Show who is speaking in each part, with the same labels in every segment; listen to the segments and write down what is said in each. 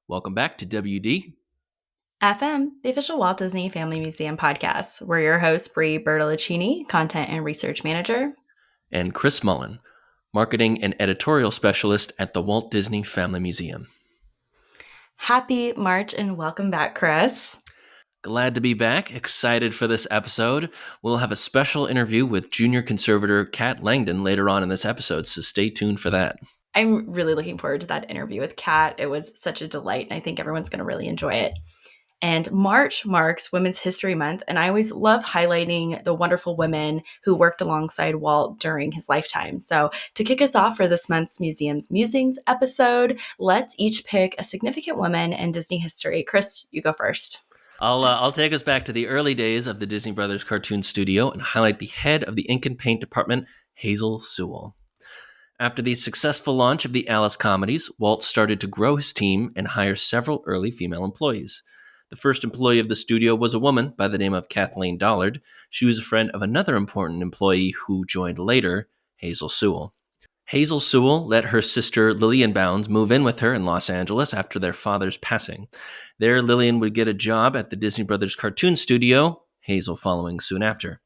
Speaker 1: Welcome back to WD.
Speaker 2: FM, the official Walt Disney Family Museum podcast. We're your hosts, Brie Bertolacini, Content and Research Manager.
Speaker 1: And Chris Mullen, Marketing and Editorial Specialist at the Walt Disney Family Museum.
Speaker 2: Happy March and welcome back, Chris.
Speaker 1: Glad to be back. Excited for this episode. We'll have a special interview with junior conservator Kat Langdon later on in this episode, so stay tuned for that.
Speaker 2: I'm really looking forward to that interview with Kat. It was such a delight, and I think everyone's going to really enjoy it. And March marks Women's History Month, and I always love highlighting the wonderful women who worked alongside Walt during his lifetime. So to kick us off for this month's Museum's Musings episode, let's each pick a significant woman in Disney history. Chris, you go first.
Speaker 1: I'll take us back to the early days of the Disney Brothers cartoon studio and highlight the head of the ink and paint department, Hazel Sewell. After the successful launch of the Alice comedies, Walt started to grow his team and hire several early female employees. The first employee of the studio was a woman by the name of Kathleen Dollard. She was a friend of another important employee who joined later, Hazel Sewell. Hazel Sewell let her sister Lillian Bounds move in with her in Los Angeles after their father's passing. There, Lillian would get a job at the Disney Brothers cartoon studio, Hazel following soon after.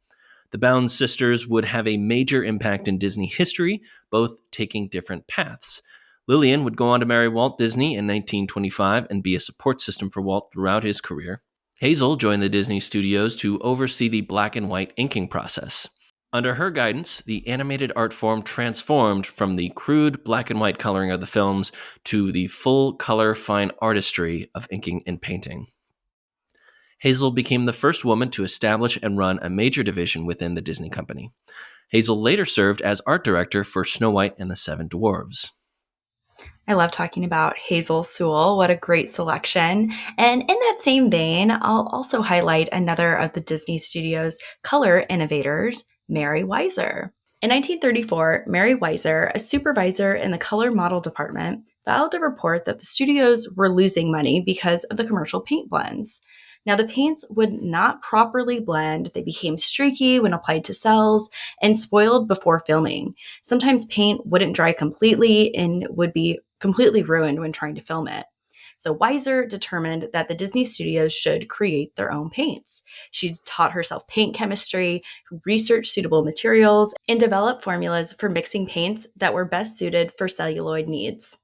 Speaker 1: The Bounds sisters would have a major impact in Disney history, both taking different paths. Lillian would go on to marry Walt Disney in 1925 and be a support system for Walt throughout his career. Hazel joined the Disney studios to oversee the black and white inking process. Under her guidance, the animated art form transformed from the crude black and white coloring of the films to the full color fine artistry of inking and painting. Hazel became the first woman to establish and run a major division within the Disney Company. Hazel later served as art director for Snow White and the Seven Dwarfs.
Speaker 2: I love talking about Hazel Sewell. What a great selection. And in that same vein, I'll also highlight another of the Disney Studios color innovators, Mary Weiser. In 1934, Mary Weiser, a supervisor in the color model department, filed a report that the studios were losing money because of the commercial paint blends. Now, the paints would not properly blend. They became streaky when applied to cells and spoiled before filming. Sometimes paint wouldn't dry completely and would be completely ruined when trying to film it. So Weiser determined that the Disney studios should create their own paints. She taught herself paint chemistry, researched suitable materials, and developed formulas for mixing paints that were best suited for celluloid needs.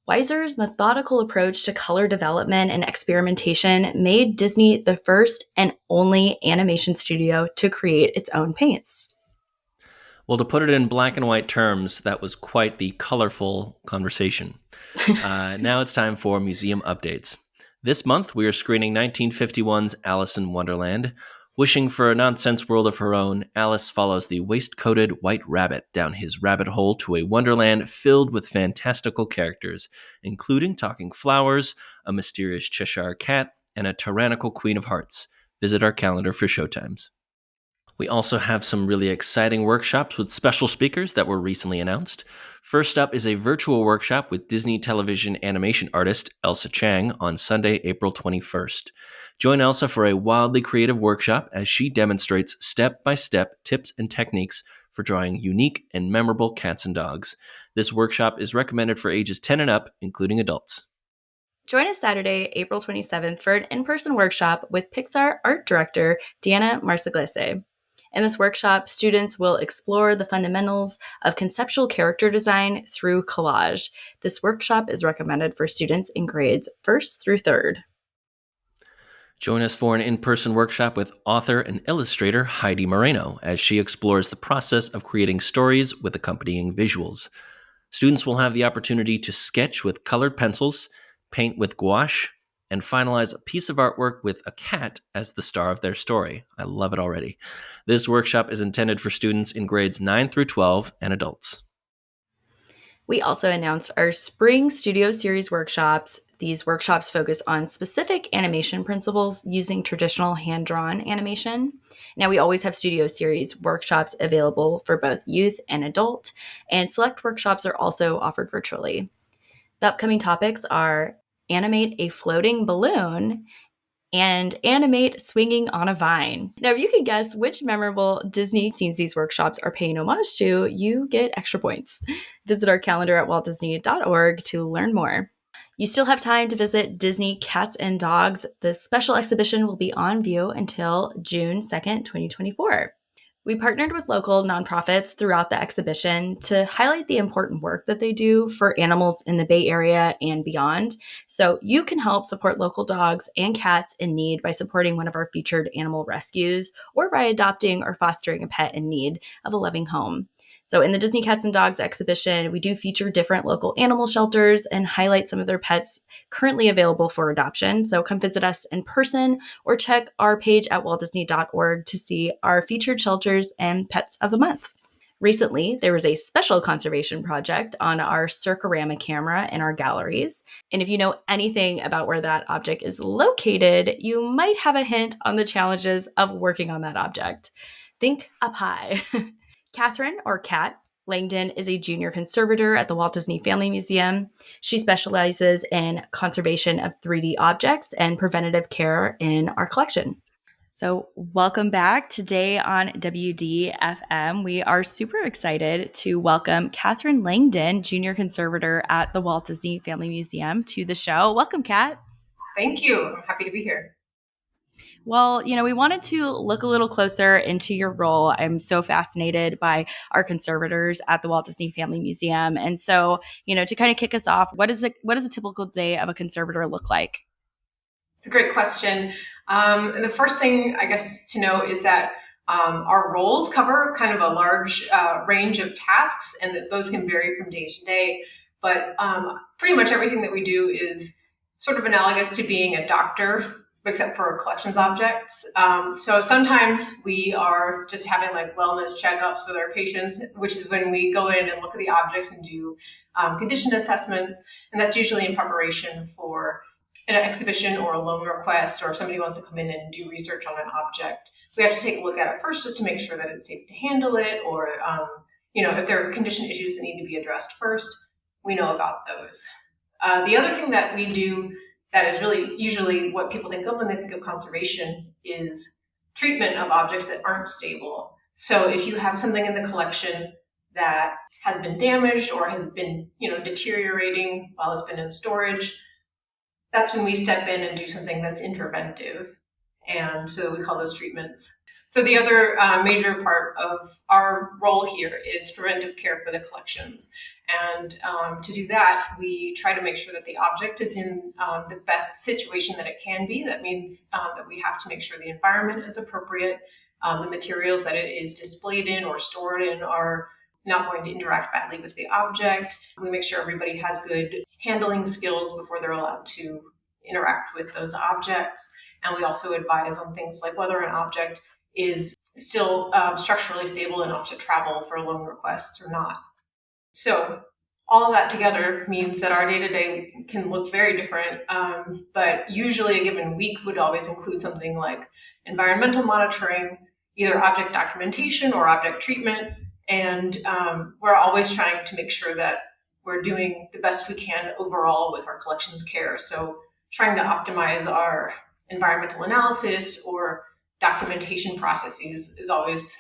Speaker 2: Weiser's methodical approach to color development and experimentation made Disney the first and only animation studio to create its own paints.
Speaker 1: Well, to put it in black and white terms, that was quite the colorful conversation. Now it's time for museum updates. This month, we are screening 1951's Alice in Wonderland. Wishing for a nonsense world of her own, Alice follows the waist-coated white rabbit down his rabbit hole to a wonderland filled with fantastical characters, including talking flowers, a mysterious Cheshire cat, and a tyrannical Queen of Hearts. Visit our calendar for showtimes. We also have some really exciting workshops with special speakers that were recently announced. First up is a virtual workshop with Disney television animation artist Elsa Chang on Sunday, April 21st. Join Elsa for a wildly creative workshop as she demonstrates step-by-step tips and techniques for drawing unique and memorable cats and dogs. This workshop is recommended for ages 10 and up, including adults.
Speaker 2: Join us Saturday, April 27th for an in-person workshop with Pixar art director Diana Marsaglese. In this workshop, students will explore the fundamentals of conceptual character design through collage. This workshop is recommended for students in grades 1st through 3rd.
Speaker 1: Join us for an in-person workshop with author and illustrator Heidi Moreno as she explores the process of creating stories with accompanying visuals. Students will have the opportunity to sketch with colored pencils, paint with gouache, and finalize a piece of artwork with a cat as the star of their story. I love it already. This workshop is intended for students in grades 9 through 12 and adults.
Speaker 2: We also announced our Spring Studio Series workshops. These workshops focus on specific animation principles using traditional hand-drawn animation. Now, we always have Studio Series workshops available for both youth and adult, and select workshops are also offered virtually. The upcoming topics are animate a floating balloon and animate swinging on a vine. Now, if you can guess which memorable Disney scenes these workshops are paying homage to, you get extra points. Visit our calendar at waltdisney.org to learn more. You still have time to visit Disney Cats and Dogs. The special exhibition will be on view until June 2nd, 2024. We partnered with local nonprofits throughout the exhibition to highlight the important work that they do for animals in the Bay Area and beyond. So you can help support local dogs and cats in need by supporting one of our featured animal rescues or by adopting or fostering a pet in need of a loving home. So in the Disney Cats and Dogs exhibition, we do feature different local animal shelters and highlight some of their pets currently available for adoption. So come visit us in person or check our page at waltdisney.org to see our featured shelters and pets of the month. Recently, there was a special conservation project on our Circama camera in our galleries. And if you know anything about where that object is located, you might have a hint on the challenges of working on that object. Think up high. Katherine, or Kat, Langdon is a junior conservator at the Walt Disney Family Museum. She specializes in conservation of 3D objects and preventative care in our collection. So, welcome back. Today on WDFM, we are super excited to welcome Katherine Langdon, junior conservator at the Walt Disney Family Museum, to the show. Welcome, Kat.
Speaker 3: Thank you. I'm happy to be here.
Speaker 2: Well, we wanted to look a little closer into your role. I'm so fascinated by our conservators at the Walt Disney Family Museum. And so, to kind of kick us off, what does a typical day of a conservator look like?
Speaker 3: It's a great question. And the first thing, I guess, to know is that our roles cover kind of a large range of tasks, and that those can vary from day to day. But pretty much everything that we do is sort of analogous to being a doctor, except for collections objects. So sometimes we are just having like wellness checkups with our patients, which is when we go in and look at the objects and do condition assessments. And that's usually in preparation for an exhibition or a loan request, or if somebody wants to come in and do research on an object. We have to take a look at it first just to make sure that it's safe to handle it, or if there are condition issues that need to be addressed first, we know about those. The other thing that we do that is really usually what people think of when they think of conservation is treatment of objects that aren't stable. So if you have something in the collection that has been damaged or has been, deteriorating while it's been in storage, that's when we step in and do something that's interventive. And so we call those treatments. So the other major part of our role here is preventive care for the collections. And to do that, we try to make sure that the object is in the best situation that it can be. That means that we have to make sure the environment is appropriate. The materials that it is displayed in or stored in are not going to interact badly with the object. We make sure everybody has good handling skills before they're allowed to interact with those objects. And we also advise on things like whether an object is still structurally stable enough to travel for loan requests or not. So all of that together means that our day-to-day can look very different, but usually a given week would always include something like environmental monitoring, either object documentation or object treatment. And we're always trying to make sure that we're doing the best we can overall with our collections care. So trying to optimize our environmental analysis or documentation processes is always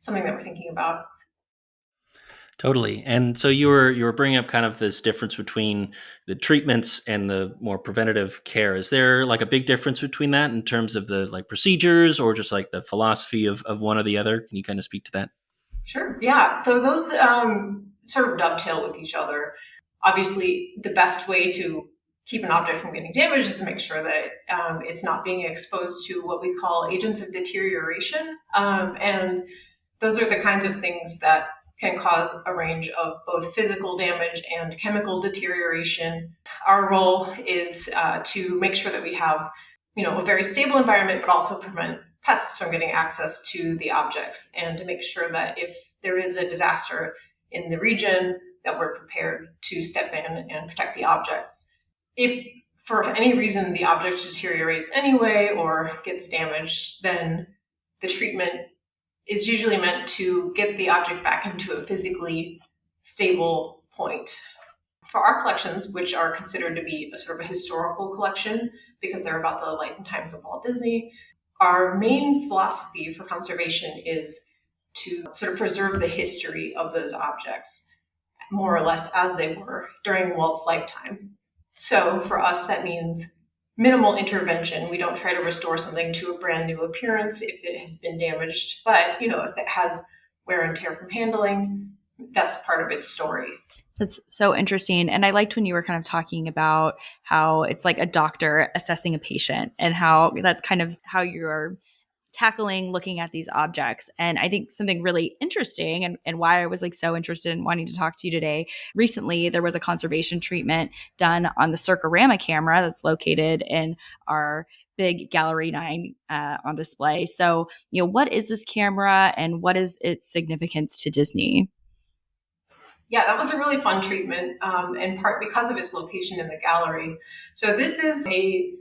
Speaker 3: something that we're thinking about.
Speaker 1: Totally. And so you were bringing up kind of this difference between the treatments and the more preventative care. Is there like a big difference between that in terms of the like procedures or just like the philosophy of one or the other? Can you kind of speak to that?
Speaker 3: Sure. Yeah. So those sort of dovetail with each other. Obviously, the best way to keep an object from getting damaged is to make sure that it's not being exposed to what we call agents of deterioration. And those are the kinds of things that can cause a range of both physical damage and chemical deterioration. Our role is to make sure that we have, a very stable environment, but also prevent pests from getting access to the objects, and to make sure that if there is a disaster in the region, that we're prepared to step in and protect the objects. If for any reason the object deteriorates anyway or gets damaged, then the treatment is usually meant to get the object back into a physically stable point. For our collections, which are considered to be a sort of a historical collection because they're about the life and times of Walt Disney, our main philosophy for conservation is to sort of preserve the history of those objects, more or less as they were during Walt's lifetime. So for us, that means minimal intervention. We don't try to restore something to a brand new appearance if it has been damaged, but if it has wear and tear from handling, that's part of its story.
Speaker 2: That's so interesting. And I liked when you were kind of talking about how it's like a doctor assessing a patient and how that's kind of how you're tackling looking at these objects. And I think something really interesting and why I was like so interested in wanting to talk to you today. Recently, there was a conservation treatment done on the Circama camera that's located in our big Gallery 9 on display. So, what is this camera and what is its significance to Disney?
Speaker 3: Yeah, that was a really fun treatment, in part because of its location in the gallery. So this is a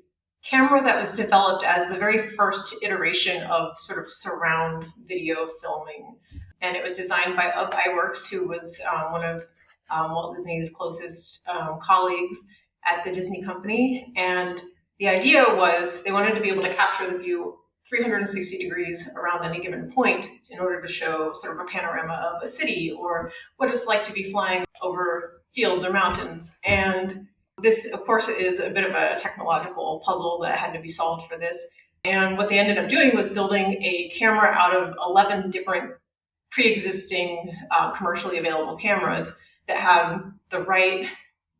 Speaker 3: camera that was developed as the very first iteration of sort of surround video filming. And it was designed by Ub Iwerks, who was one of Walt Disney's closest colleagues at the Disney company. And the idea was they wanted to be able to capture the view 360 degrees around any given point in order to show sort of a panorama of a city or what it's like to be flying over fields or mountains. And this, of course, is a bit of a technological puzzle that had to be solved for this. And what they ended up doing was building a camera out of 11 different pre-existing commercially available cameras that had the right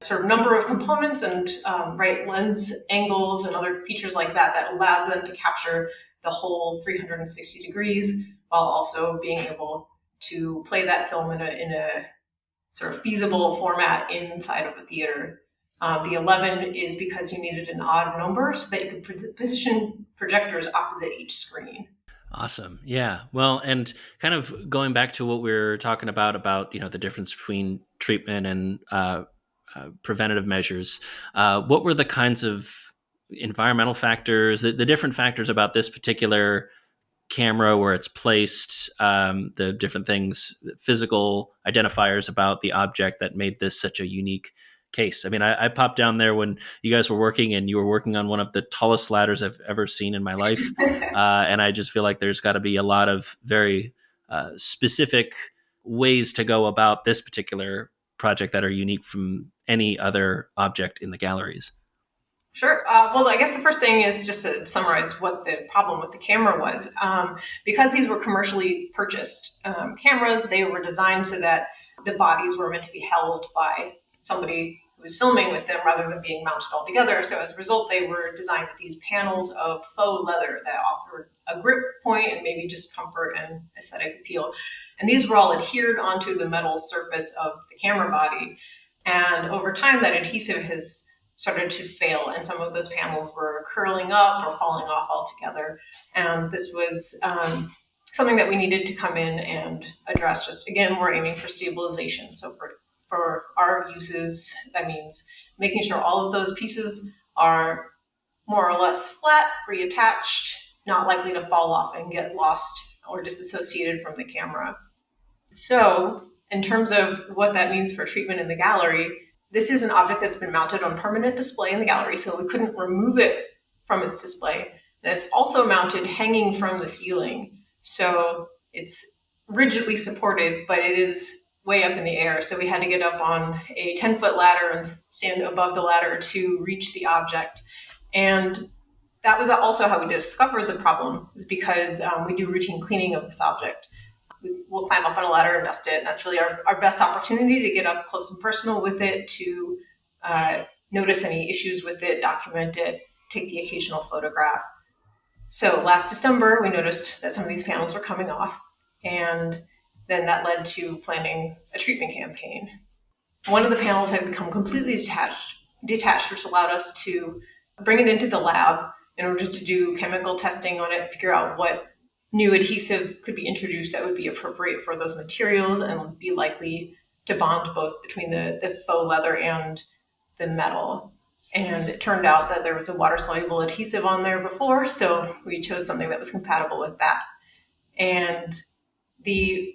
Speaker 3: sort of number of components and right lens angles and other features like that that allowed them to capture the whole 360 degrees while also being able to play that film in a sort of feasible format inside of a theater. The 11 is because you needed an odd number so that you could position projectors opposite each screen.
Speaker 1: Awesome. Yeah. Well, and kind of going back to what we were talking about, the difference between treatment and preventative measures. What were the kinds of environmental factors, the different factors about this particular camera, where it's placed, the different things, physical identifiers about the object that made this such a unique case? I mean, I popped down there when you guys were working, and you were working on one of the tallest ladders I've ever seen in my life. And I just feel like there's got to be a lot of very specific ways to go about this particular project that are unique from any other object in the galleries.
Speaker 3: Sure. Well, I guess the first thing is just to summarize what the problem with the camera was. Because these were commercially purchased cameras, they were designed so that the bodies were meant to be held by somebody who was filming with them rather than being mounted all together. So as a result, they were designed with these panels of faux leather that offered a grip point and maybe just comfort and aesthetic appeal. And these were all adhered onto the metal surface of the camera body. And over time, that adhesive has started to fail, and some of those panels were curling up or falling off altogether. And this was something that we needed to come in and address. Just again, we're aiming for stabilization. So for our uses, that means making sure all of those pieces are more or less flat, reattached, not likely to fall off and get lost or disassociated from the camera. So in terms of what that means for treatment in the gallery, this is an object that's been mounted on permanent display in the gallery, so we couldn't remove it from its display. And it's also mounted hanging from the ceiling. So it's rigidly supported, but it is way up in the air. So we had to get up on a 10-foot ladder and stand above the ladder to reach the object. And that was also how we discovered the problem, is because we do routine cleaning of this object. We'll climb up on a ladder and dust it. And that's really our best opportunity to get up close and personal with it, to notice any issues with it, document it, take the occasional photograph. So last December, we noticed that some of these panels were coming off. And then that led to planning a treatment campaign. One of the panels had become completely detached, which allowed us to bring it into the lab in order to do chemical testing on it, figure out what new adhesive could be introduced that would be appropriate for those materials and be likely to bond both between the faux leather and the metal. And it turned out that there was a water-soluble adhesive on there before, so we chose something that was compatible with that. And the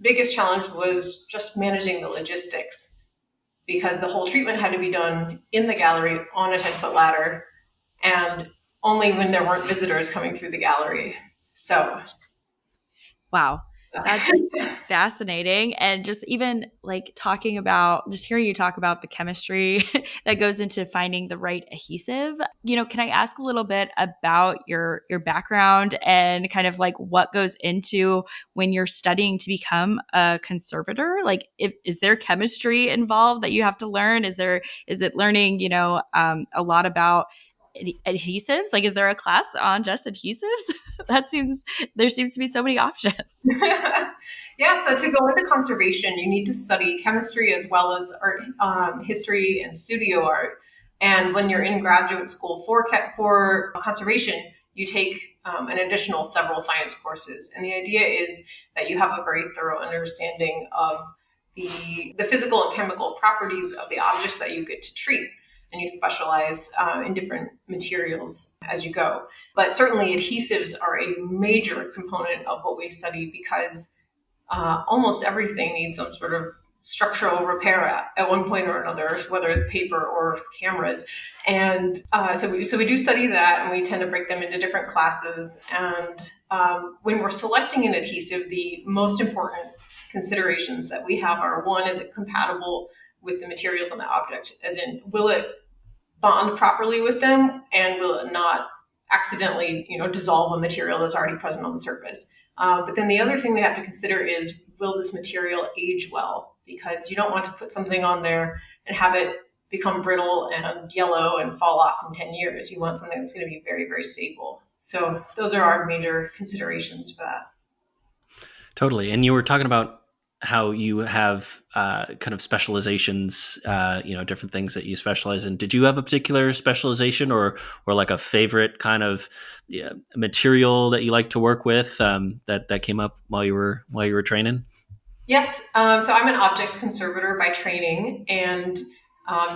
Speaker 3: biggest challenge was just managing the logistics, because the whole treatment had to be done in the gallery on a 10-foot ladder, and only when there weren't visitors coming through the gallery. So,
Speaker 2: wow. That's fascinating. And just even like talking about, just hearing you talk about the chemistry that goes into finding the right adhesive. Can I ask a little bit about your background and kind of like what goes into when you're studying to become a conservator? Like, is there chemistry involved that you have to learn? Is it learning, a lot about adhesives? Like, is there a class on just adhesives? There seems to be so many options.
Speaker 3: Yeah, so to go into conservation, you need to study chemistry as well as art, history, and studio art. And when you're in graduate school for conservation, you take an additional several science courses. And the idea is that you have a very thorough understanding of the physical and chemical properties of the objects that you get to treat. And you specialize in different materials as you go. But certainly adhesives are a major component of what we study because almost everything needs some sort of structural repair at one point or another, whether it's paper or cameras. And so we do study that, and we tend to break them into different classes. And when we're selecting an adhesive, the most important considerations that we have are, one, is it compatible with the materials on the object? As in, will it bond properly with them, and will it not accidentally, dissolve a material that's already present on the surface? But then the other thing we have to consider is, will this material age well? Because you don't want to put something on there and have it become brittle and yellow and fall off in 10 years. You want something that's going to be very, very stable. So those are our major considerations for that.
Speaker 1: Totally. And you were talking about how you have kind of specializations, different things that you specialize in. Did you have a particular specialization or like a favorite kind of material that you like to work with that came up while you were training?
Speaker 3: Yes. So I'm an objects conservator by training, and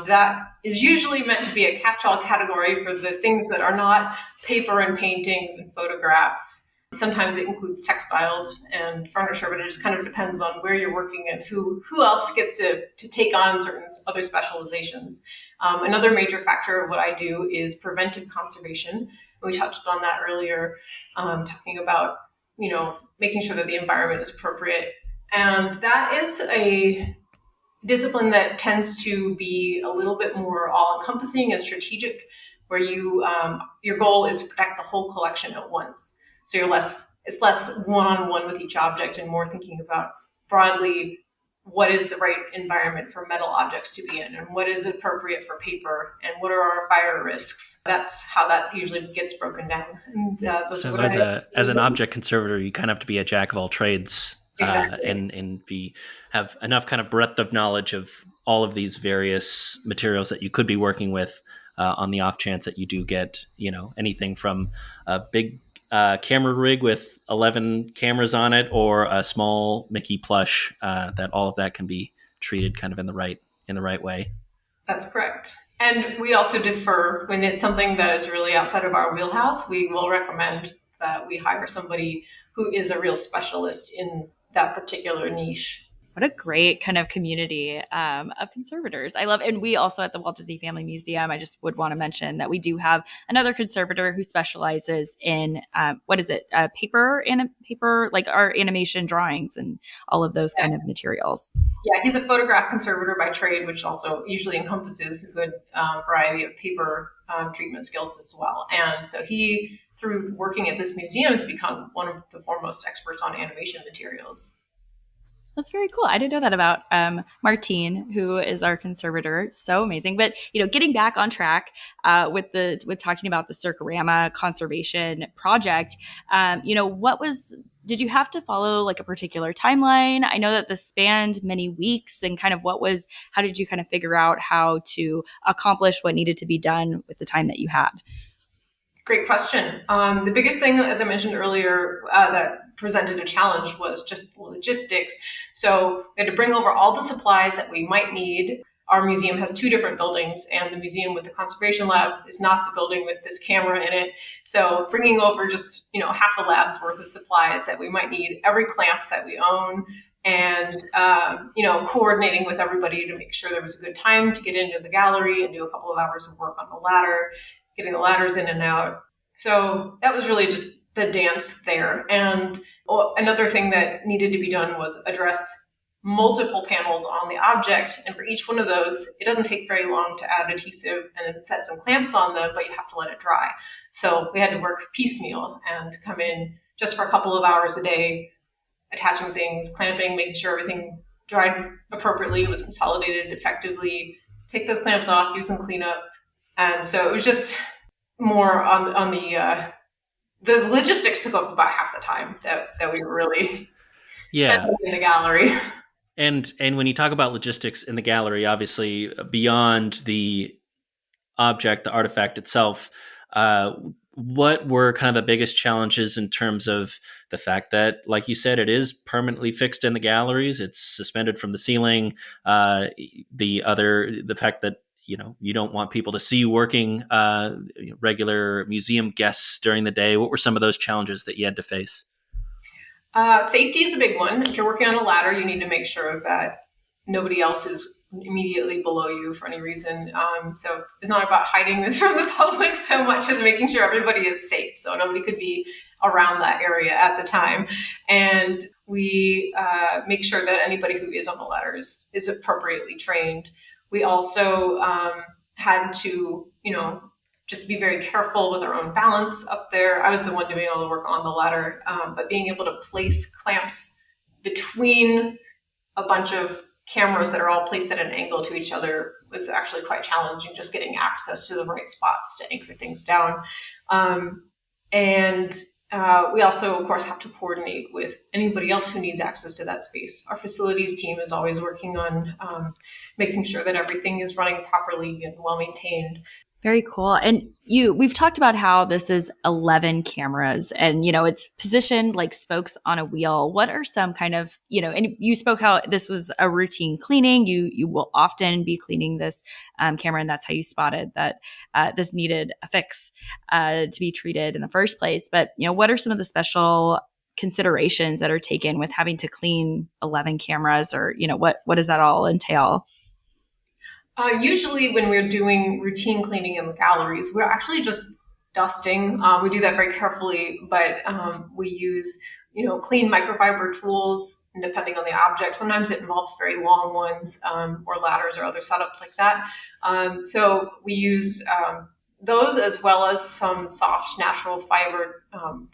Speaker 3: that is usually meant to be a catch-all category for the things that are not paper and paintings and photographs. Sometimes it includes textiles and furniture, but it just kind of depends on where you're working and who else gets to take on certain other specializations. Another major factor of what I do is preventive conservation. We touched on that earlier, talking about, making sure that the environment is appropriate. And that is a discipline that tends to be a little bit more all-encompassing and strategic, where your goal is to protect the whole collection at once. So it's less one-on-one with each object and more thinking about broadly what is the right environment for metal objects to be in, and what is appropriate for paper, and what are our fire risks. That's how that usually gets broken down. And,
Speaker 1: so as an object conservator, you kind of have to be a jack of all trades.
Speaker 3: Exactly.
Speaker 1: And have enough kind of breadth of knowledge of all of these various materials that you could be working with on the off chance that you do get, anything from a big camera rig with 11 cameras on it or a small Mickey plush, that all of that can be treated kind of in the right way.
Speaker 3: That's correct. And we also defer when it's something that is really outside of our wheelhouse. We will recommend that we hire somebody who is a real specialist in that particular niche.
Speaker 2: What a great kind of community of conservators. I love, and we also at the Walt Disney Family Museum, I just would want to mention that we do have another conservator who specializes in, paper, like our animation drawings and all of those kind of materials.
Speaker 3: Yeah, he's a photograph conservator by trade, which also usually encompasses a good variety of paper treatment skills as well. And so he, through working at this museum, has become one of the foremost experts on animation materials.
Speaker 2: That's very cool. I didn't know that about Martine, who is our conservator. So amazing. But getting back on track with talking about the Circama conservation project, did you have to follow like a particular timeline? I know that this spanned many weeks, and kind of how did you kind of figure out how to accomplish what needed to be done with the time that you had?
Speaker 3: Great question. The biggest thing, as I mentioned earlier, that presented a challenge was just the logistics. So we had to bring over all the supplies that we might need. Our museum has two different buildings, and the museum with the conservation lab is not the building with this camera in it. So bringing over just, half a lab's worth of supplies that we might need, every clamp that we own, and, coordinating with everybody to make sure there was a good time to get into the gallery and do a couple of hours of work on the ladder, getting the ladders in and out. So that was really just the dance there. And another thing that needed to be done was address multiple panels on the object. And for each one of those, it doesn't take very long to add adhesive and then set some clamps on them, but you have to let it dry. So we had to work piecemeal and come in just for a couple of hours a day, attaching things, clamping, making sure everything dried appropriately, was consolidated effectively, take those clamps off, do some cleanup. And so it was just more on the logistics took up about half the time that we were really spending in the gallery.
Speaker 1: And when you talk about logistics in the gallery, obviously beyond the object, the artifact itself, what were kind of the biggest challenges in terms of the fact that, like you said, it is permanently fixed in the galleries, it's suspended from the ceiling, the fact that you don't want people to see you working, regular museum guests during the day. What were some of those challenges that you had to face?
Speaker 3: Safety is a big one. If you're working on a ladder, you need to make sure that nobody else is immediately below you for any reason. So it's not about hiding this from the public so much as making sure everybody is safe. So nobody could be around that area at the time. And we make sure that anybody who is on the ladder is appropriately trained. We also had to, just be very careful with our own balance up there. I was the one doing all the work on the ladder, but being able to place clamps between a bunch of cameras that are all placed at an angle to each other was actually quite challenging, just getting access to the right spots to anchor things down. And we also, of course, have to coordinate with anybody else who needs access to that space. Our facilities team is always working on making sure that everything is running properly and well maintained.
Speaker 2: Very cool. And we've talked about how this is 11 cameras and, it's positioned like spokes on a wheel. What are some kind of, and you spoke how this was a routine cleaning. You will often be cleaning this camera, and that's how you spotted that this needed a fix to be treated in the first place. But, what are some of the special considerations that are taken with having to clean 11 cameras, or, what does that all entail?
Speaker 3: Usually when we're doing routine cleaning in the galleries, we're actually just dusting. We do that very carefully, but we use, clean microfiber tools, and depending on the object. Sometimes it involves very long ones, or ladders or other setups like that. So we use those, as well as some soft natural fiber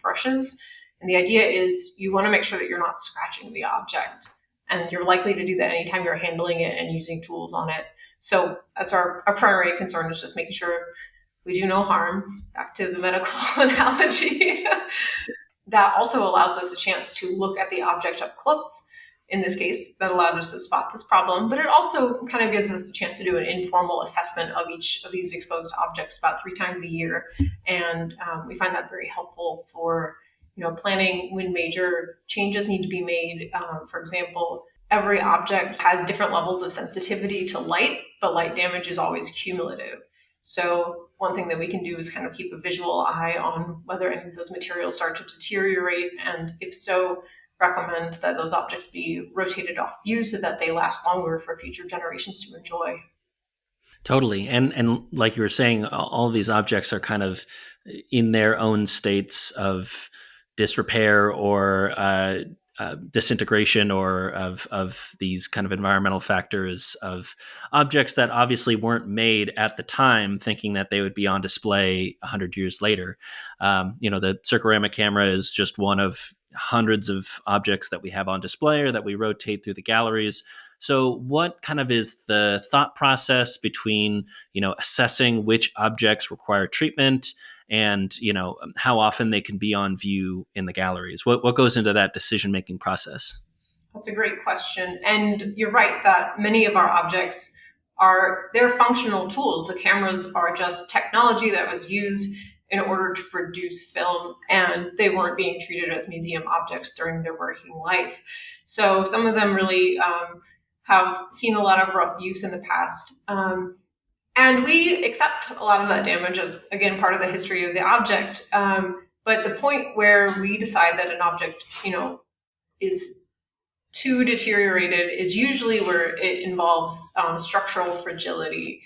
Speaker 3: brushes. And the idea is you want to make sure that you're not scratching the object. And you're likely to do that anytime you're handling it and using tools on it. So that's our primary concern, is just making sure we do no harm. Back to the medical analogy. That also allows us a chance to look at the object up close. In this case, that allowed us to spot this problem, but it also kind of gives us a chance to do an informal assessment of each of these exposed objects about 3 times a year. And we find that very helpful for planning when major changes need to be made. For example, every object has different levels of sensitivity to light, but light damage is always cumulative. So one thing that we can do is kind of keep a visual eye on whether any of those materials start to deteriorate, and if so, recommend that those objects be rotated off view so that they last longer for future generations to enjoy.
Speaker 1: Totally. And like you were saying, all of these objects are kind of in their own states of disrepair or disintegration, or of these kind of environmental factors of objects that obviously weren't made at the time thinking that they would be on display 100 years later. The Circama camera is just one of hundreds of objects that we have on display or that we rotate through the galleries. So what kind of is the thought process between, assessing which objects require treatment and, how often they can be on view in the galleries? What goes into that decision-making process?
Speaker 3: That's a great question. And you're right that many of our objects they're functional tools. The cameras are just technology that was used in order to produce film, and they weren't being treated as museum objects during their working life. So some of them really have seen a lot of rough use in the past. And we accept a lot of that damage as, again, part of the history of the object. But the point where we decide that an object, is too deteriorated is usually where it involves structural fragility.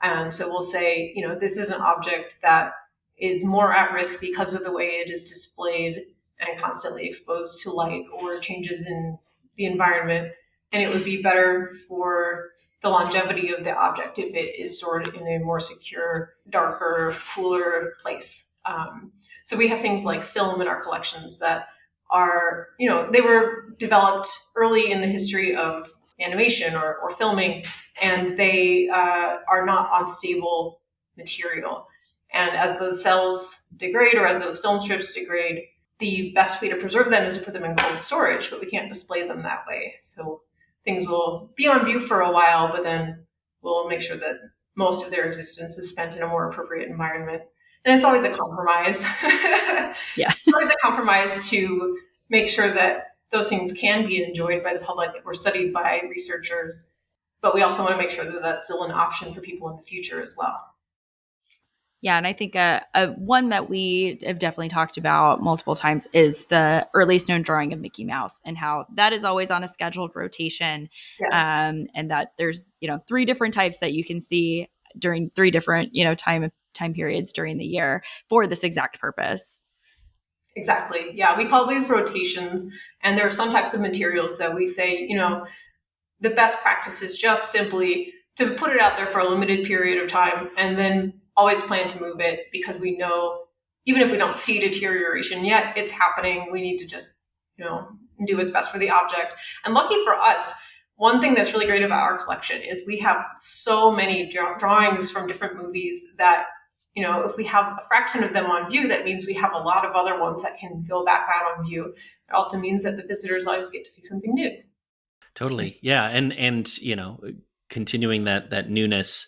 Speaker 3: And so we'll say, this is an object that is more at risk because of the way it is displayed and constantly exposed to light or changes in the environment. And it would be better for the longevity of the object if it is stored in a more secure, darker, cooler place. So we have things like film in our collections that are, they were developed early in the history of animation or filming, and they are not unstable material. And as those cells degrade or as those film strips degrade, the best way to preserve them is to put them in cold storage, but we can't display them that way. So things will be on view for a while, but then we'll make sure that most of their existence is spent in a more appropriate environment. And it's always a compromise.
Speaker 2: Yeah.
Speaker 3: It's always a compromise to make sure that those things can be enjoyed by the public or studied by researchers. But we also want to make sure that that's still an option for people in the future as well.
Speaker 2: Yeah, and I think one that we have definitely talked about multiple times is the earliest known drawing of Mickey Mouse, and how that is always on a scheduled rotation.
Speaker 3: Yes.
Speaker 2: And that there's 3 different types that you can see during 3 different time periods during the year for this exact purpose.
Speaker 3: Exactly. Yeah, we call these rotations, and there are some types of materials that we say, the best practice is just simply to put it out there for a limited period of time and then always plan to move it, because we know even if we don't see deterioration yet, it's happening. We need to just, do what's best for the object. And lucky for us, one thing that's really great about our collection is we have so many drawings from different movies that, if we have a fraction of them on view, that means we have a lot of other ones that can go back out on view. It also means that the visitors always get to see something new.
Speaker 1: Totally. Yeah. And continuing that newness,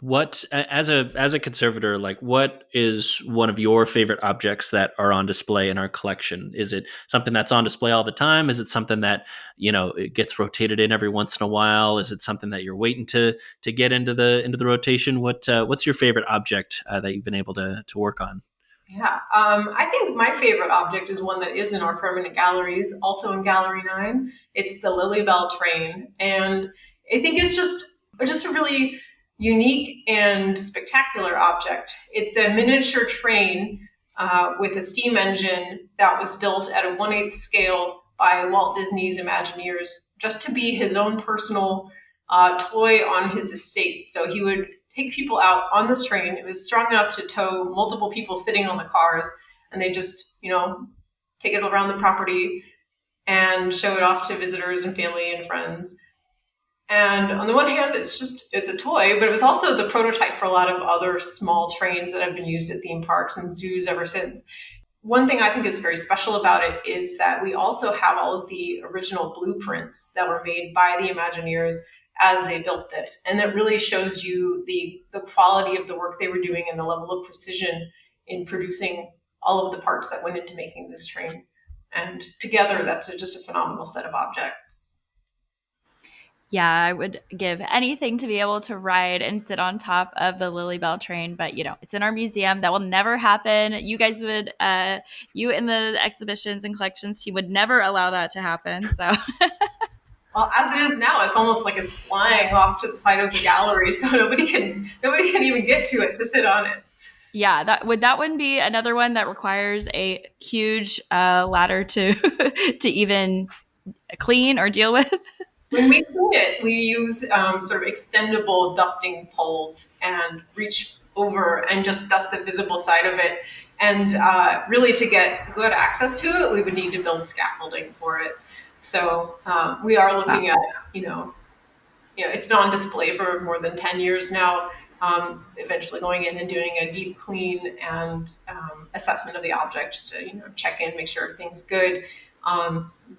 Speaker 1: what, as a conservator, like, what is one of your favorite objects that are on display in our collection? Is it something that's on display all the time? Is it something that, it gets rotated in every once in a while? Is it something that you're waiting to get into the rotation? What's your favorite object that you've been able to work on?
Speaker 3: Yeah, I think my favorite object is one that is in our permanent galleries, also in Gallery 9. It's the Lily Bell train. And I think it's just a really unique and spectacular object. It's a miniature train with a steam engine that was built at a 1/8 scale by Walt Disney's Imagineers, just to be his own personal toy on his estate. So he would take people out on this train. It was strong enough to tow multiple people sitting on the cars, and they just, take it around the property and show it off to visitors and family and friends. And on the one hand, it's a toy, but it was also the prototype for a lot of other small trains that have been used at theme parks and zoos ever since. One thing I think is very special about it is that we also have all of the original blueprints that were made by the Imagineers as they built this. And that really shows you the quality of the work they were doing and the level of precision in producing all of the parts that went into making this train. And together, that's just a phenomenal set of objects.
Speaker 2: Yeah, I would give anything to be able to ride and sit on top of the Lily Bell train, but it's in our museum. That will never happen. You guys would, you in the exhibitions and collections team would never allow that to happen. So,
Speaker 3: well, as it is now, it's almost like it's flying off to the side of the gallery, so nobody can even get to it to sit on it.
Speaker 2: Yeah, that one be another one that requires a huge ladder to to even clean or deal with?
Speaker 3: When we clean it, we use sort of extendable dusting poles and reach over and just dust the visible side of it. And really, to get good access to it, we would need to build scaffolding for it. So we are looking at, it's been on display for more than 10 years now. Eventually going in and doing a deep clean and assessment of the object, just to check in, make sure everything's good.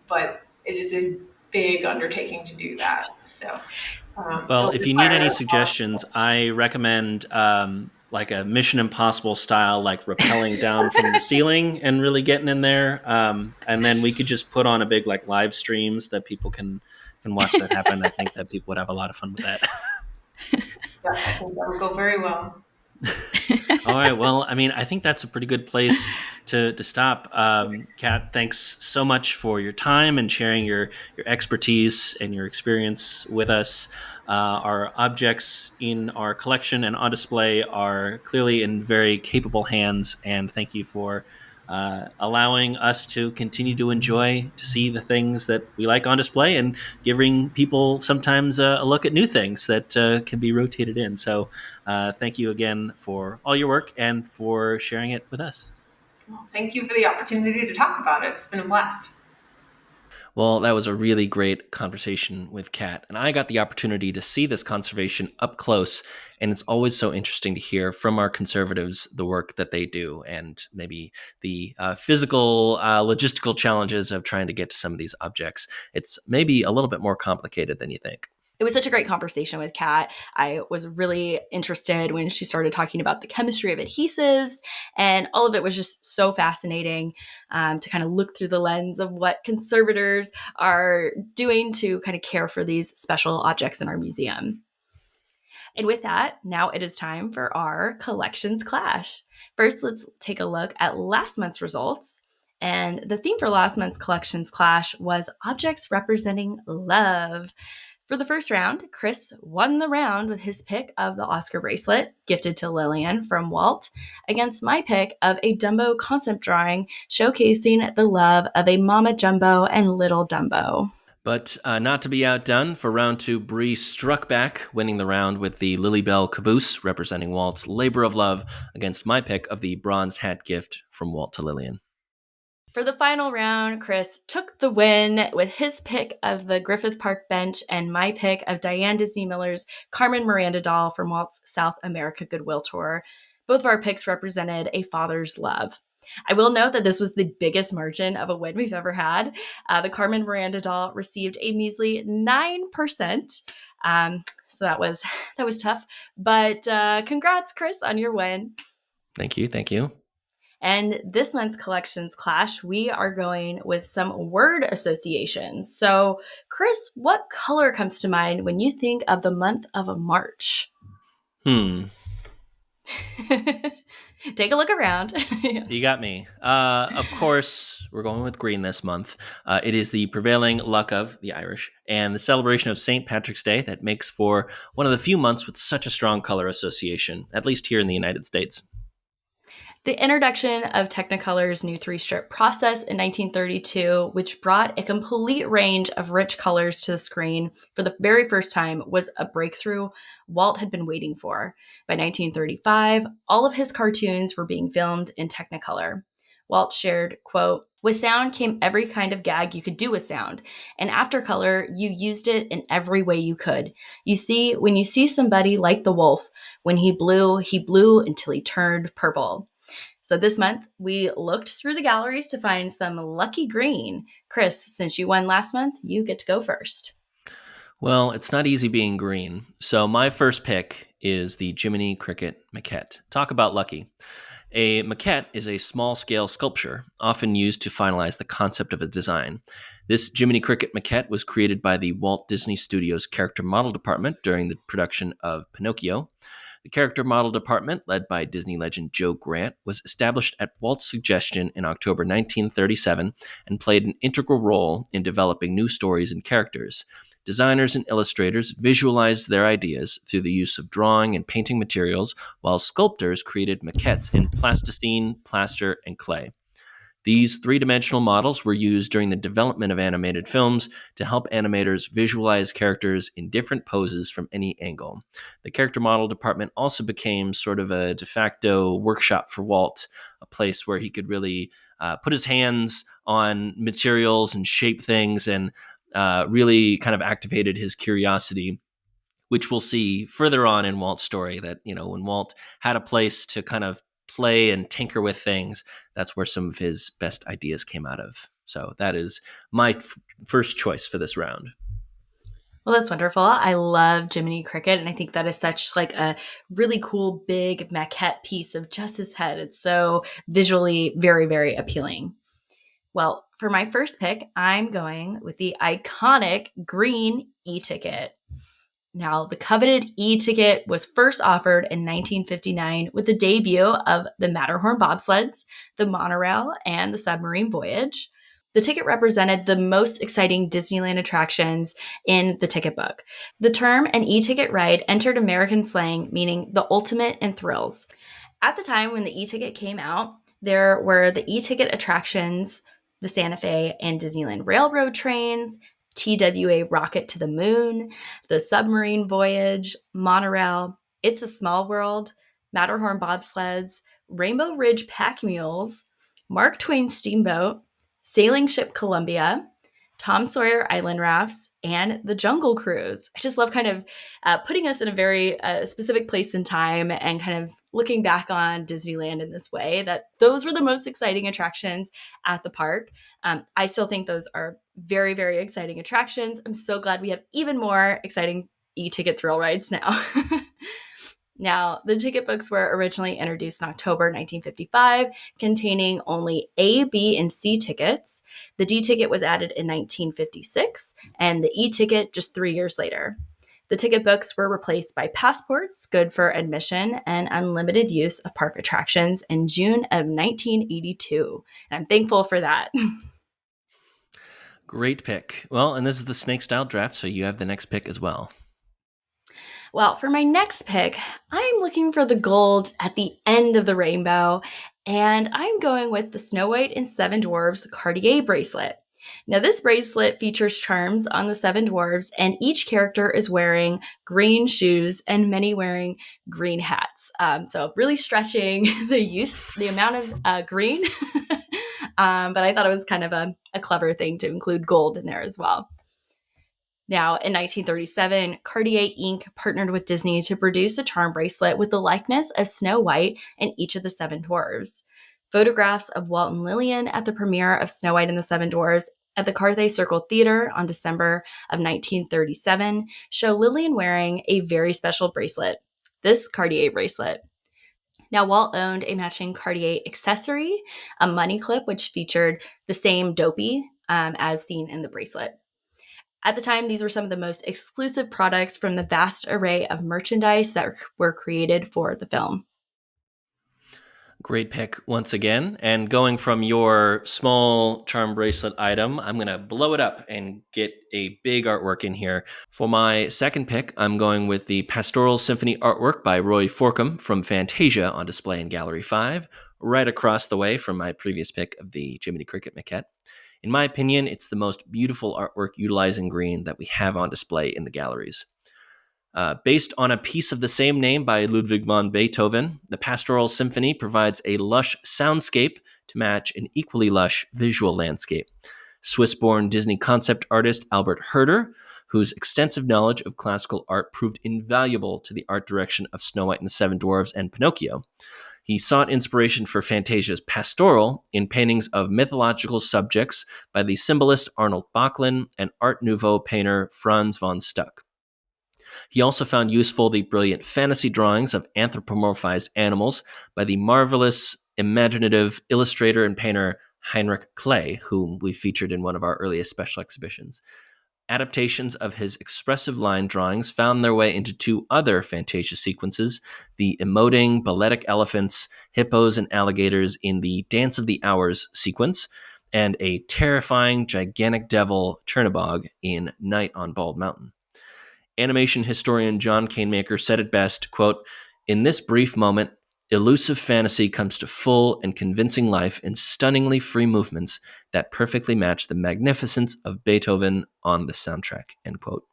Speaker 3: But it is a big undertaking to do that. So,
Speaker 1: well, if you need any suggestions, I recommend like a Mission Impossible style, like rappelling down from the ceiling and really getting in there. And then we could just put on a big like live streams that people can watch that happen. I think that people would have a lot of fun with that.
Speaker 3: Yes, I think that would go very well.
Speaker 1: All right. Well, I mean, I think that's a pretty good place to stop. Kat, thanks so much for your time and sharing your expertise and your experience with us. Our objects in our collection and on display are clearly in very capable hands, and thank you for allowing us to continue to enjoy to see the things that we like on display and giving people sometimes a look at new things that can be rotated in. So thank you again for all your work and for sharing it with us.
Speaker 3: Well, thank you for the opportunity to talk about it. It's been a blast.
Speaker 1: Well, that was a really great conversation with Kat, and I got the opportunity to see this conservation up close. And it's always so interesting to hear from our conservatives the work that they do, and maybe the physical, logistical challenges of trying to get to some of these objects. It's maybe a little bit more complicated than you think.
Speaker 2: It was such a great conversation with Kat. I was really interested when she started talking about the chemistry of adhesives, and all of it was just so fascinating to kind of look through the lens of what conservators are doing to kind of care for these special objects in our museum. And with that, now it is time for our collections clash. First, let's take a look at last month's results. And the theme for last month's collections clash was objects representing love. For the first round, Chris won the round with his pick of the Oscar bracelet, gifted to Lillian from Walt, against my pick of a Dumbo concept drawing showcasing the love of a Mama Jumbo and Little Dumbo.
Speaker 1: But not to be outdone, for round two, Bree struck back, winning the round with the Lily Bell caboose, representing Walt's labor of love, against my pick of the bronze hat gift from Walt to Lillian.
Speaker 2: For the final round, Chris took the win with his pick of the Griffith Park bench and my pick of Diane Disney Miller's Carmen Miranda doll from Walt's South America Goodwill Tour. Both of our picks represented a father's love. I will note that this was the biggest margin of a win we've ever had. The Carmen Miranda doll received a measly 9%. So that was tough. But congrats, Chris, on your win.
Speaker 1: Thank you. Thank you.
Speaker 2: And this month's collections clash, we are going with some word associations. So, Chris, what color comes to mind when you think of the month of March? Take a look around.
Speaker 1: You got me. Of course, we're going with green this month. It is the prevailing luck of the Irish and the celebration of St. Patrick's Day that makes for one of the few months with such a strong color association, at least here in the United States.
Speaker 2: The introduction of Technicolor's new 3-strip process in 1932, which brought a complete range of rich colors to the screen for the very first time, was a breakthrough Walt had been waiting for. By 1935, all of his cartoons were being filmed in Technicolor. Walt shared, quote, "With sound came every kind of gag you could do with sound. And after color, you used it in every way you could. You see, when you see somebody like the wolf, when he blew until he turned purple." So this month, we looked through the galleries to find some lucky green. Chris, since you won last month, you get to go first.
Speaker 1: Well, it's not easy being green. So my first pick is the Jiminy Cricket maquette. Talk about lucky. A maquette is a small-scale sculpture, often used to finalize the concept of a design. This Jiminy Cricket maquette was created by the Walt Disney Studios Character Model Department during the production of Pinocchio. The character model department, led by Disney legend Joe Grant, was established at Walt's suggestion in October 1937 and played an integral role in developing new stories and characters. Designers and illustrators visualized their ideas through the use of drawing and painting materials, while sculptors created maquettes in plasticine, plaster, and clay. These three-dimensional models were used during the development of animated films to help animators visualize characters in different poses from any angle. The character model department also became sort of a de facto workshop for Walt, a place where he could really put his hands on materials and shape things, and really kind of activated his curiosity, which we'll see further on in Walt's story, that, you know, when Walt had a place to kind of play and tinker with things, that's where some of his best ideas came out of. So that is my first choice for this round.
Speaker 2: Well, that's wonderful. I love Jiminy Cricket, and I think that is such like a really cool big maquette piece of just his head. It's so visually very, very appealing. Well, for my first pick, I'm going with the iconic green e-ticket. Now, the coveted e-ticket was first offered in 1959 with the debut of the Matterhorn bobsleds, the monorail, and the submarine voyage. The ticket represented the most exciting Disneyland attractions in the ticket book. The term an e-ticket ride entered American slang, meaning the ultimate in thrills. At the time when the e-ticket came out, there were the e-ticket attractions, the Santa Fe and Disneyland Railroad trains, TWA Rocket to the Moon, the submarine voyage, monorail, It's a Small World, Matterhorn bobsleds, Rainbow Ridge pack mules, Mark Twain steamboat, sailing ship Columbia, Tom Sawyer Island rafts, and the Jungle Cruise. I just love kind of putting us in a very specific place and time and kind of looking back on Disneyland in this way, that those were the most exciting attractions at the park. I still think those are very, very exciting attractions. I'm so glad we have even more exciting e-ticket thrill rides now. Now, the ticket books were originally introduced in October 1955, containing only A, B, and C tickets. The D ticket was added in 1956, and the E ticket just 3 years later. The ticket books were replaced by passports, good for admission and unlimited use of park attractions in June of 1982. And I'm thankful for that.
Speaker 1: Great pick. Well, and this is the snake style draft, so you have the next pick as well.
Speaker 2: Well, for my next pick, I'm looking for the gold at the end of the rainbow, and I'm going with the Snow White and Seven Dwarfs Cartier bracelet. Now, this bracelet features charms on the seven dwarves, and each character is wearing green shoes and many wearing green hats. So really stretching the amount of green. But I thought it was kind of a clever thing to include gold in there as well. Now, in 1937, Cartier Inc. partnered with Disney to produce a charm bracelet with the likeness of Snow White and each of the seven dwarves. Photographs of Walt and Lillian at the premiere of Snow White and the Seven Dwarfs at the Carthay Circle Theater on December of 1937 show Lillian wearing a very special bracelet, this Cartier bracelet. Now, Walt owned a matching Cartier accessory, a money clip, which featured the same dopey as seen in the bracelet. At the time, these were some of the most exclusive products from the vast array of merchandise that were created for the film.
Speaker 1: Great pick once again. And going from your small charm bracelet item, I'm going to blow it up and get a big artwork in here. For my second pick, I'm going with the Pastoral Symphony artwork by Roy Forkham from Fantasia on display in Gallery 5, right across the way from my previous pick of the Jiminy Cricket maquette. In my opinion, it's the most beautiful artwork utilizing green that we have on display in the galleries. Based on a piece of the same name by Ludwig van Beethoven, the Pastoral Symphony provides a lush soundscape to match an equally lush visual landscape. Swiss-born Disney concept artist Albert Herder, whose extensive knowledge of classical art proved invaluable to the art direction of Snow White and the Seven Dwarfs and Pinocchio. He sought inspiration for Fantasia's Pastoral in paintings of mythological subjects by the symbolist Arnold Backlund and Art Nouveau painter Franz von Stuck. He also found useful the brilliant fantasy drawings of anthropomorphized animals by the marvelous, imaginative illustrator and painter Heinrich Kley, whom we featured in one of our earliest special exhibitions. Adaptations of his expressive line drawings found their way into two other Fantasia sequences, the emoting balletic elephants, hippos, and alligators in the Dance of the Hours sequence, and a terrifying, gigantic devil, Chernabog, in Night on Bald Mountain. Animation historian John Canemaker said it best, quote, "In this brief moment, elusive fantasy comes to full and convincing life in stunningly free movements that perfectly match the magnificence of Beethoven on the soundtrack," end quote.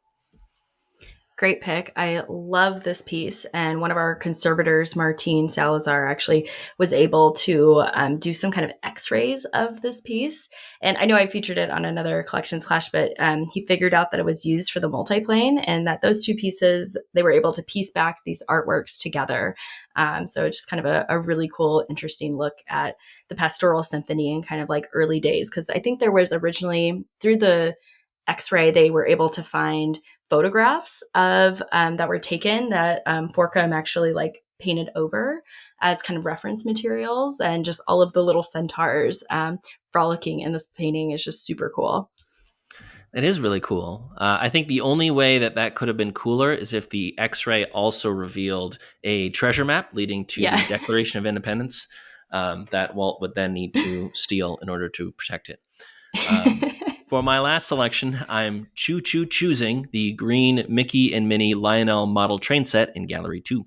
Speaker 2: Great pick. I love this piece. And one of our conservators, Martine Salazar, actually was able to do some kind of x-rays of this piece. And I know I featured it on another collections clash, but he figured out that it was used for the multiplane and that those two pieces, they were able to piece back these artworks together. So it's just kind of a really cool, interesting look at the Pastoral Symphony and kind of like early days. Because I think there was originally, through the X-ray, they were able to find photographs of that were taken that Forkham actually like painted over as kind of reference materials, and just all of the little centaurs frolicking in this painting is just super cool.
Speaker 1: It is really cool. I think the only way that that could have been cooler is if the X-ray also revealed a treasure map leading to
Speaker 2: Yeah.
Speaker 1: the Declaration of Independence that Walt would then need to steal in order to protect it. Um, for my last selection, I'm choosing the green Mickey and Minnie Lionel model train set in Gallery 2.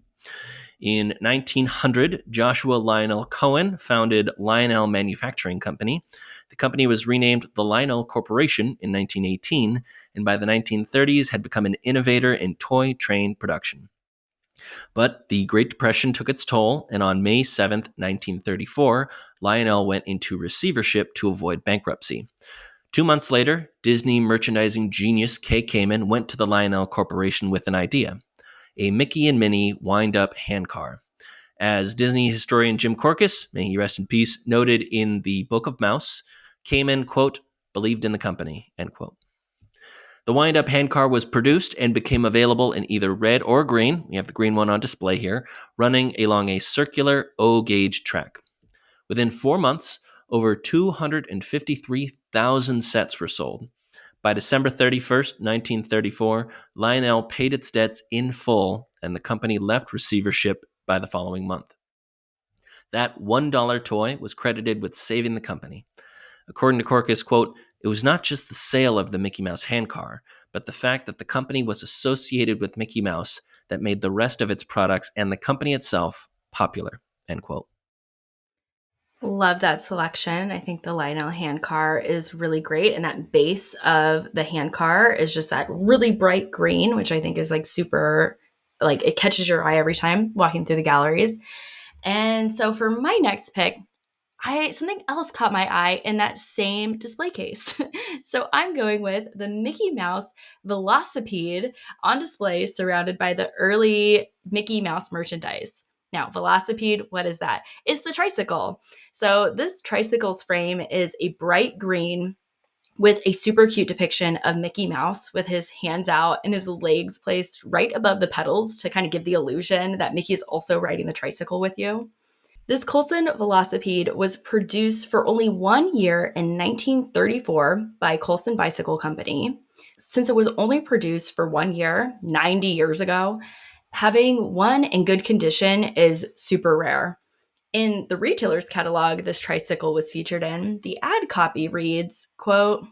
Speaker 1: In 1900, Joshua Lionel Cohen founded Lionel Manufacturing Company. The company was renamed the Lionel Corporation in 1918, and by the 1930s had become an innovator in toy train production. But the Great Depression took its toll, and on May 7th, 1934, Lionel went into receivership to avoid bankruptcy. 2 months later, Disney merchandising genius Kay Kamen went to the Lionel Corporation with an idea: a Mickey and Minnie wind-up handcar. As Disney historian Jim Korkis, may he rest in peace, noted in the Book of Mouse, Kamen, quote, believed in the company, end quote. The wind-up handcar was produced and became available in either red or green, we have the green one on display here, running along a circular O-gauge track. Within 4 months, over 253,000 sets were sold. By December 31st, 1934, Lionel paid its debts in full, and the company left receivership by the following month. That $1 toy was credited with saving the company. According to Korkis, quote, it was not just the sale of the Mickey Mouse handcar, but the fact that the company was associated with Mickey Mouse that made the rest of its products and the company itself popular, end quote.
Speaker 2: Love that selection. I think the Lionel handcar is really great. And that base of the handcar is just that really bright green, which I think is like super, like it catches your eye every time walking through the galleries. And so for my next pick, something else caught my eye in that same display case. So I'm going with the Mickey Mouse Velocipede on display surrounded by the early Mickey Mouse merchandise. Now, Velocipede, what is that? It's the tricycle. So this tricycle's frame is a bright green with a super cute depiction of Mickey Mouse with his hands out and his legs placed right above the pedals to kind of give the illusion that Mickey is also riding the tricycle with you. This Coulson Velocipede was produced for only 1 year in 1934 by Coulson Bicycle Company. Since it was only produced for 1 year, 90 years ago, having one in good condition is super rare. In the retailer's catalog this tricycle was featured in, the ad copy reads, quote,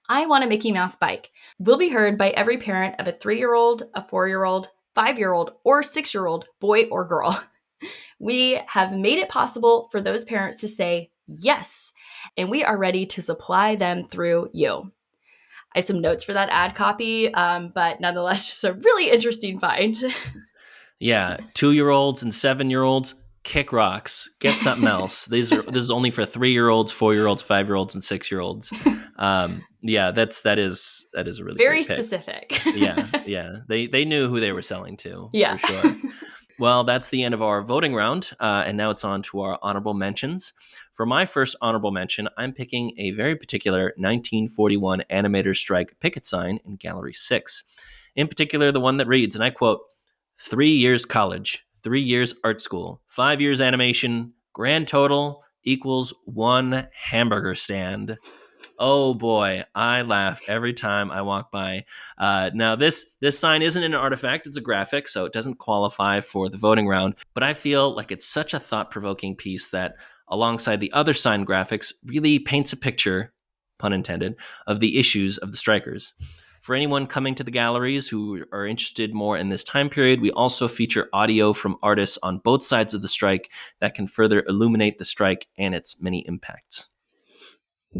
Speaker 2: I want a Mickey Mouse bike. Will be heard by every parent of a 3-year-old, a 4-year-old, 5-year-old, or 6-year-old, boy or girl. We have made it possible for those parents to say yes, and we are ready to supply them through you. I have some notes for that ad copy, but nonetheless, just a really interesting find.
Speaker 1: Yeah, 2-year-olds and 7-year-olds, kick rocks. Get something else. This is only for 3-year-olds, 4-year-olds, 5-year-olds, and 6-year-olds. Yeah, that is a really
Speaker 2: very
Speaker 1: great pick.
Speaker 2: Specific.
Speaker 1: Yeah. They knew who they were selling to,
Speaker 2: yeah.
Speaker 1: for sure. Well, that's the end of our voting round, and now it's on to our honorable mentions. For my first honorable mention, I'm picking a very particular 1941 animator's strike picket sign in Gallery 6. In particular, the one that reads, and I quote, 3 years college, 3 years art school, 5 years animation, grand total equals 1 hamburger stand. Oh boy, I laugh every time I walk by. Now, this sign isn't an artifact, it's a graphic, so it doesn't qualify for the voting round, but I feel like it's such a thought-provoking piece that, alongside the other sign graphics, really paints a picture, pun intended, of the issues of the strikers. For anyone coming to the galleries who are interested more in this time period, we also feature audio from artists on both sides of the strike that can further illuminate the strike and its many impacts.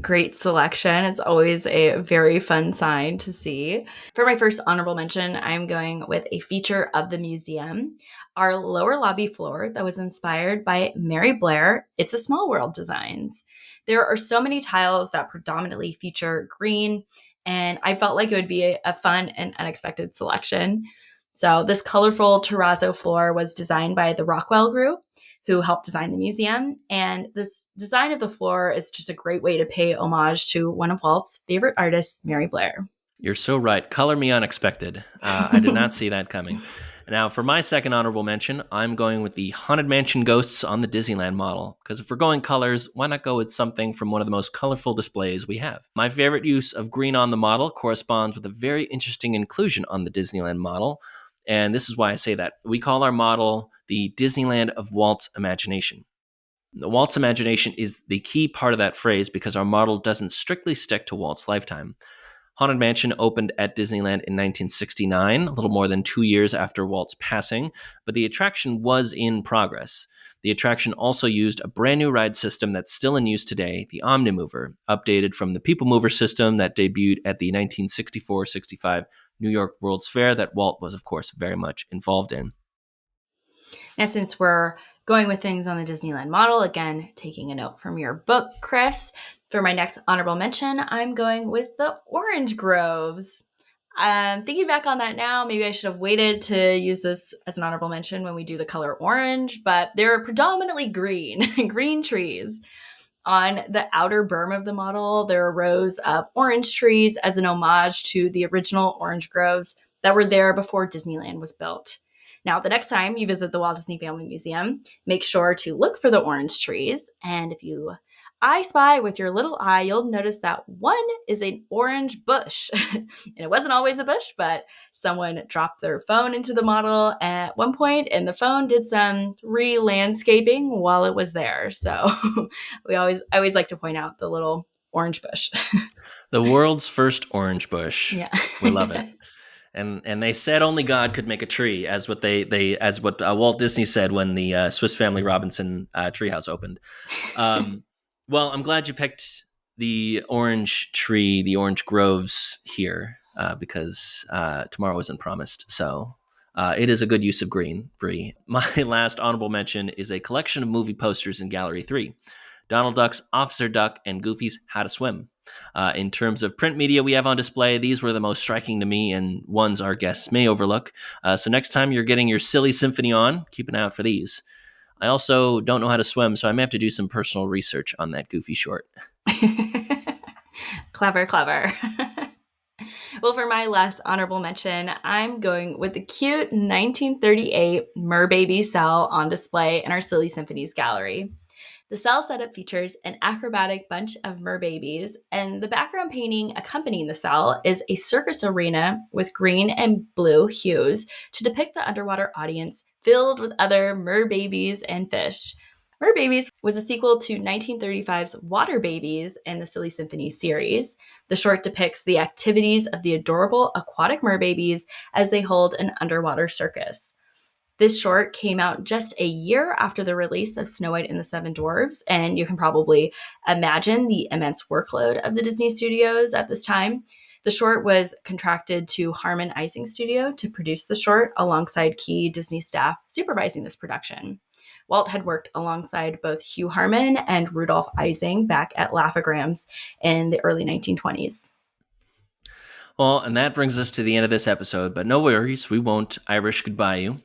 Speaker 2: Great selection. It's always a very fun sign to see. For my first honorable mention, I'm going with a feature of the museum, our lower lobby floor that was inspired by Mary Blair, It's a Small World designs. There are so many tiles that predominantly feature green, and I felt like it would be a fun and unexpected selection. So this colorful terrazzo floor was designed by the Rockwell Group, who helped design the museum. And this design of the floor is just a great way to pay homage to one of Walt's favorite artists, Mary Blair.
Speaker 1: You're so right. Color me unexpected. I did not see that coming. Now, for my second honorable mention, I'm going with the Haunted Mansion ghosts on the Disneyland model. Because if we're going colors, why not go with something from one of the most colorful displays we have? My favorite use of green on the model corresponds with a very interesting inclusion on the Disneyland model. And this is why I say that. We call our model the Disneyland of Walt's imagination. The Walt's imagination is the key part of that phrase because our model doesn't strictly stick to Walt's lifetime. Haunted Mansion opened at Disneyland in 1969, a little more than 2 years after Walt's passing, but the attraction was in progress. The attraction also used a brand new ride system that's still in use today, the Omnimover, updated from the People Mover system that debuted at the 1964-65 New York World's Fair that Walt was, of course, very much involved in.
Speaker 2: Now, since we're going with things on the Disneyland model, again, taking a note from your book, Chris, for my next honorable mention, I'm going with the orange groves. Thinking back on that now, maybe I should have waited to use this as an honorable mention when we do the color orange, but they're predominantly green, green trees. On the outer berm of the model, there are rows of orange trees as an homage to the original orange groves that were there before Disneyland was built. Now, the next time you visit the Walt Disney Family Museum, make sure to look for the orange trees. And if you I spy with your little eye, you'll notice that one is an orange bush. And it wasn't always a bush, but someone dropped their phone into the model at one point, and the phone did some re-landscaping while it was there. So I always like to point out the little orange bush.
Speaker 1: The world's first orange bush.
Speaker 2: Yeah.
Speaker 1: We love it. And they said only God could make a tree, as what Walt Disney said when the Swiss Family Robinson treehouse opened. Well, I'm glad you picked the orange tree, the orange groves here, because tomorrow isn't promised. So it is a good use of green, Bree. My last honorable mention is a collection of movie posters in Gallery 3. Donald Duck's Officer Duck and Goofy's How to Swim. In terms of print media we have on display, these were the most striking to me and ones our guests may overlook. So next time you're getting your silly symphony on, keep an eye out for these. I also don't know how to swim, so I may have to do some personal research on that Goofy short.
Speaker 2: Clever. Well, for my last honorable mention, I'm going with the cute 1938 Merbaby cell on display in our Silly Symphonies gallery. The cell setup features an acrobatic bunch of merbabies, and the background painting accompanying the cell is a circus arena with green and blue hues to depict the underwater audience filled with other merbabies and fish. Merbabies was a sequel to 1935's Water Babies and the Silly Symphony series. The short depicts the activities of the adorable aquatic merbabies as they hold an underwater circus. This short came out just a year after the release of Snow White and the Seven Dwarfs, and you can probably imagine the immense workload of the Disney studios at this time. The short was contracted to Harmon Ising Studio to produce the short alongside key Disney staff supervising this production. Walt had worked alongside both Hugh Harmon and Rudolph Ising back at Laugh-O-Grams in the early 1920s.
Speaker 1: Well, and that brings us to the end of this episode, but no worries, we won't Irish goodbye you.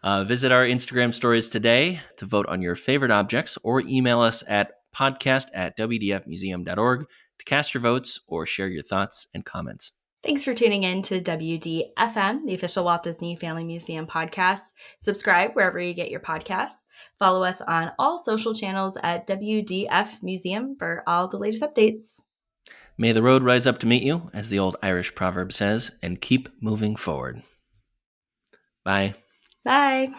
Speaker 1: Visit our Instagram stories today to vote on your favorite objects or email us at podcast@wdfmuseum.org to cast your votes or share your thoughts and comments.
Speaker 2: Thanks for tuning in to WDFM, the official Walt Disney Family Museum podcast. Subscribe wherever you get your podcasts. Follow us on all social channels at WDF Museum for all the latest updates.
Speaker 1: May the road rise up to meet you, as the old Irish proverb says, and keep moving forward. Bye.
Speaker 2: Bye.